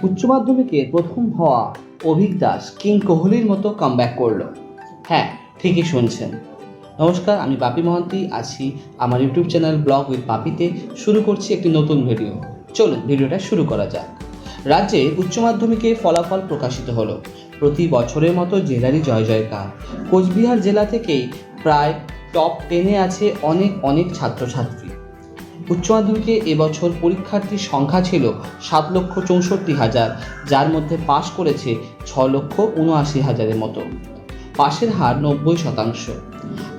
উচ্চ মাধ্যমিকে প্রথম হওয়া অভিক দাস কিং কোহলির মতো কামব্যাক করলো। হ্যাঁ, ঠিকই শুনছেন। নমস্কার, আমি বাপি মহান্তি আছি আমার ইউটিউব চ্যানেল ব্লগ উইথ বাপিতে। শুরু করছি একটি নতুন ভিডিও। চলুন ভিডিওটা শুরু করা যাক। রাজ্যে উচ্চ মাধ্যমিকে ফলাফল প্রকাশিত হলো। প্রতি বছরের মতো জেলারই জয় জয়কার। কোচবিহার জেলা থেকেই প্রায় টপ 10-এ আছে অনেক ছাত্রছাত্রী। উচ্চ মাধ্যমিকে এবছর পরীক্ষার্থীর সংখ্যা ছিল 7,64,000, যার মধ্যে পাশ করেছে 6,79,000-এর মতো। পাশের হার 90%।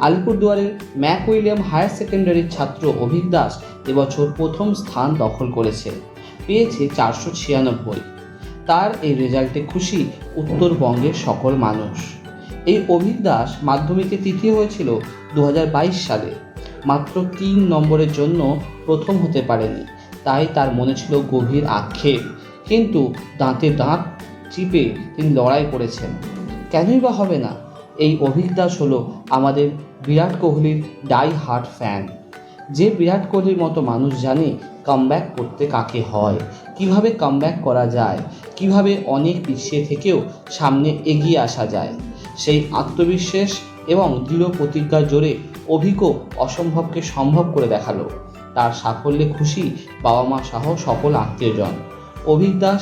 আলিপুরদুয়ারের ম্যাক উইলিয়াম হায়ার সেকেন্ডারির ছাত্র অভিক দাস এবছর প্রথম স্থান দখল করেছে, পেয়েছে 496। তার এই রেজাল্টে খুশি উত্তরবঙ্গের সকল মানুষ। এই অভিক দাস মাধ্যমিকে তৃতীয় হয়েছিল 2022 সালে। মাত্র 3 নম্বরের জন্য প্রথম হতে পারেনি, তাই তার মনে ছিল গভীর আক্ষেপ। কিন্তু দাঁতে দাঁত চিপে তিনি লড়াই করেছেন। কেনই বা হবে না? এই অভিক দাস হলো আমাদের বিরাট কোহলির ডাই হার্ট ফ্যান। যে বিরাট কোহলির মতো মানুষ জানে কামব্যাক করতে কাকে হয়, কিভাবে কামব্যাক করা যায়, কিভাবে অনেক পিছিয়ে থেকেও সামনে এগিয়ে আসা যায়। সেই আত্মবিশ্বাস এবং দৃঢ় প্রতিজ্ঞার জোরে অভিকও অসম্ভবকে সম্ভব করে দেখালো। তার সাফল্যে খুশি বাবা মা সহ সকল আত্মীয়জন। অভিক দাস,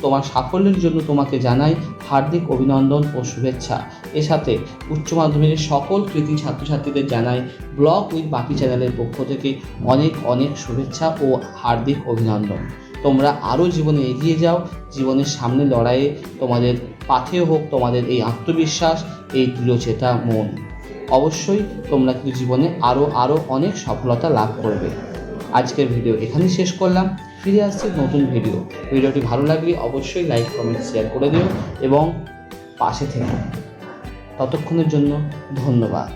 তোমার সাফল্যের জন্য তোমাকে জানাই হার্দিক অভিনন্দন ও শুভেচ্ছা। এর সাথে উচ্চ মাধ্যমিকের সকল কৃতি ছাত্রছাত্রীদের জানাই ব্লগ উইথ বাপি চ্যানেলের পক্ষ থেকে অনেক শুভেচ্ছা ও হার্দিক অভিনন্দন। তোমরা আরও জীবনে এগিয়ে যাও। জীবনের সামনে লড়াইয়ে তোমাদের পাথেয় হোক তোমাদের এই আত্মবিশ্বাস, এই দৃঢ়চেতা মন। অবশ্যই তোমরা কিন্তু জীবনে আরও অনেক সফলতা লাভ করবে। আজকের ভিডিও এখানেই শেষ করলাম। ফিরে আসছি নতুন ভিডিওটি ভালো লাগলে অবশ্যই লাইক কমেন্ট শেয়ার করে দিও এবং পাশে থেকো। ততক্ষণের জন্য ধন্যবাদ।